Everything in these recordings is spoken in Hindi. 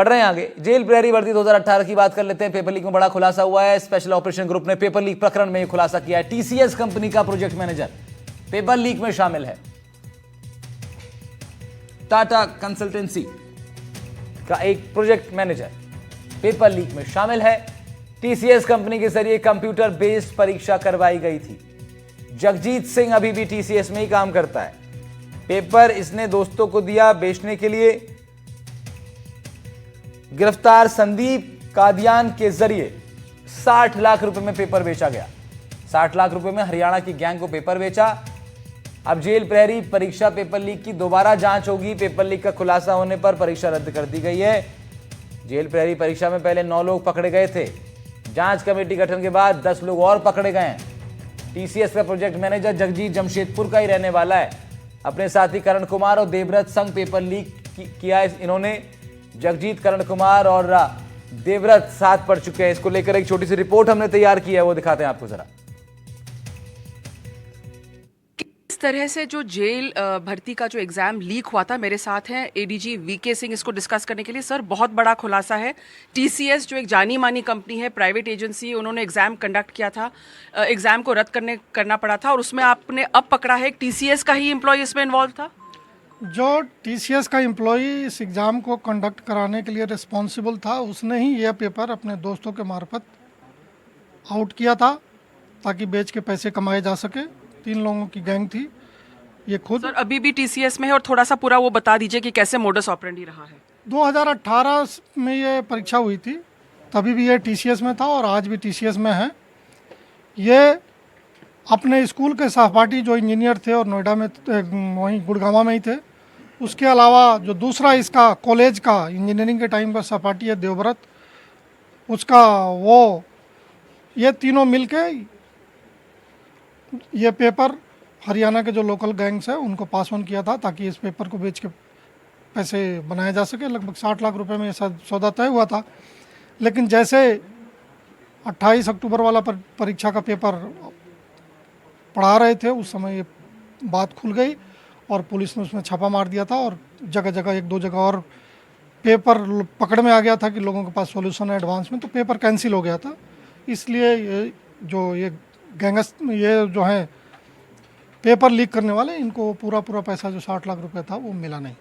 बढ़ रहे हैं आगे। जेल प्रहरी भर्ती 2018 की बात कर लेते हैं। पेपर लीक में बड़ा खुलासा हुआ है। स्पेशल ऑपरेशन ग्रुप ने पेपर लीक प्रकरण में खुलासा किया है। टीसीएस कंपनी का प्रोजेक्ट मैनेजर पेपर लीक में शामिल है। टाटा कंसल्टेंसी का एक प्रोजेक्ट मैनेजर पेपर लीक में शामिल है। टीसीएस कंपनी के जरिए कंप्यूटर बेस्ड परीक्षा करवाई गई थी। जगजीत सिंह अभी भी टीसीएस में ही काम करता है। पेपर इसने दोस्तों को दिया बेचने के लिए। गिरफ्तार संदीप कादियान के जरिए 60 लाख रुपए में पेपर बेचा गया। 60 लाख रुपए में हरियाणा की गैंग को पेपर बेचा। अब जेल प्रहरी परीक्षा पेपर लीक की दोबारा जांच होगी। पेपर लीक का खुलासा होने पर परीक्षा रद्द कर दी गई है। जेल प्रहरी परीक्षा में पहले 9 लोग पकड़े गए थे। जांच कमेटी गठन के बाद 10 लोग और पकड़े गए हैं। टीसीएस का प्रोजेक्ट मैनेजर जगजीत जमशेदपुर का ही रहने वाला है। अपने साथी करण कुमार और देवव्रत संग पेपर लीक किया है इन्होंने। जगजीत, करण कुमार और देवव्रत साथ पढ़ चुके हैं। इसको लेकर एक छोटी सी रिपोर्ट हमने तैयार की है, वो दिखाते हैं आपको जरा। इस तरह से जो जेल भर्ती का जो एग्जाम लीक हुआ था, मेरे साथ हैं एडीजी वीके सिंह इसको डिस्कस करने के लिए। सर, बहुत बड़ा खुलासा है। टीसीएस जो एक जानी मानी कंपनी है, प्राइवेट एजेंसी, उन्होंने एग्जाम कंडक्ट किया था। एग्जाम को रद्द करना पड़ा था और उसमें आपने अब पकड़ा है एक टीसीएस का ही एम्प्लॉय इसमें इन्वॉल्व था। जो टीसीएस का एम्प्लॉय इस एग्ज़ाम को कंडक्ट कराने के लिए रिस्पॉन्सिबल था, उसने ही यह पेपर अपने दोस्तों के मार्फत आउट किया था ताकि बेच के पैसे कमाए जा सके। 3 लोगों की गैंग थी ये खुद। सर, अभी भी टीसीएस में है और थोड़ा सा पूरा वो बता दीजिए कि कैसे मोडस ऑपरेंडी रहा है। 2018 में ये परीक्षा हुई थी, तभी भी ये टीसीएस में था और आज भी टीसीएस में है। ये अपने स्कूल के सहपाठी जो इंजीनियर थे और नोएडा में वहीं गुड़गांव में ही थे, उसके अलावा जो दूसरा इसका कॉलेज का इंजीनियरिंग के टाइम का सहपाठी है देवव्रत, उसका वो, ये तीनों मिलके ये पेपर हरियाणा के जो लोकल गैंग्स है उनको पास ऑन किया था ताकि इस पेपर को बेच के पैसे बनाए जा सके। लगभग 60 लाख रुपए में ये सौदा तय हुआ था। लेकिन जैसे 28 अक्टूबर वाला परीक्षा का पेपर पढ़ा रहे थे, उस समय ये बात खुल गई और पुलिस ने उसमें छापा मार दिया था और जगह जगह 1-2 जगह और पेपर पकड़ में आ गया था कि लोगों के पास सॉल्यूशन है एडवांस में, तो पेपर कैंसिल हो गया था। इसलिए ये गैंगस ये जो है पेपर लीक करने वाले, इनको पूरा पैसा जो 60 लाख रुपए था वो मिला नहीं।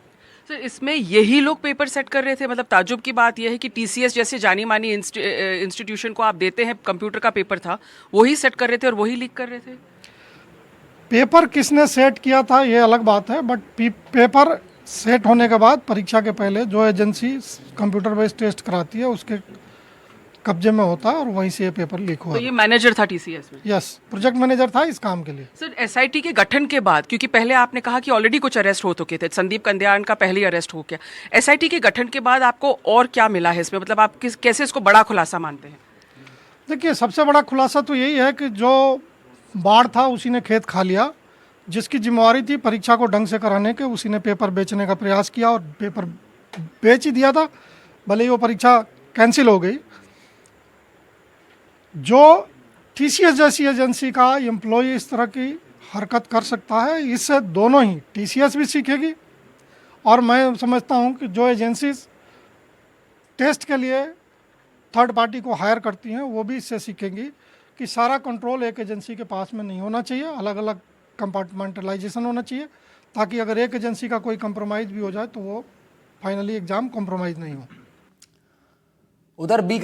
सर, इसमें यही लोग पेपर सेट कर रहे थे? मतलब ताजुब की बात यह है कि टीसीएस जैसे जानी मानी इंस्टीट्यूशन को आप देते हैं, कंप्यूटर का पेपर था, वही सेट कर रहे थे और वही लीक कर रहे थे। पेपर किसने सेट किया था ये अलग बात है, बट पेपर सेट होने के बाद परीक्षा के पहले जो एजेंसी कंप्यूटर बेस्ड टेस्ट कराती है उसके कब्जे में होता है और वहीं से ये पेपर लीक हुआ। तो ये मैनेजर था टीसीएस में? यस, प्रोजेक्ट मैनेजर था इस काम के लिए। सर, एसआईटी के गठन के बाद, क्योंकि पहले आपने कहा कि ऑलरेडी कुछ अरेस्ट हो चुके थे, संदीप कादियान का पहले ही अरेस्ट हो गया, एसआईटी के गठन के बाद आपको और क्या मिला है इसमें? मतलब आप कैसे इसको बड़ा खुलासा मानते हैं? देखिए, सबसे बड़ा खुलासा तो यही है कि जो बाढ़ था उसी ने खेत खा लिया। जिसकी जिम्मेवारी थी परीक्षा को ढंग से कराने के, उसी ने पेपर बेचने का प्रयास किया और पेपर बेच ही दिया था, भले ही वो परीक्षा कैंसिल हो गई। जो टीसीएस जैसी एजेंसी का एम्प्लॉय इस तरह की हरकत कर सकता है, इससे दोनों ही टीसीएस भी सीखेगी और मैं समझता हूँ कि जो एजेंसीज टेस्ट के लिए थर्ड पार्टी को हायर करती हैं वो भी इससे सीखेंगी कि सारा कंट्रोल एक एजेंसी के पास में नहीं होना चाहिए, अलग अलग कंपार्टमेंटलाइजेशन होना चाहिए, ताकि अगर एक एजेंसी का कोई कंप्रोमाइज़ भी हो जाए तो वो फाइनली एग्ज़ाम कंप्रोमाइज़ नहीं हो। उधर बी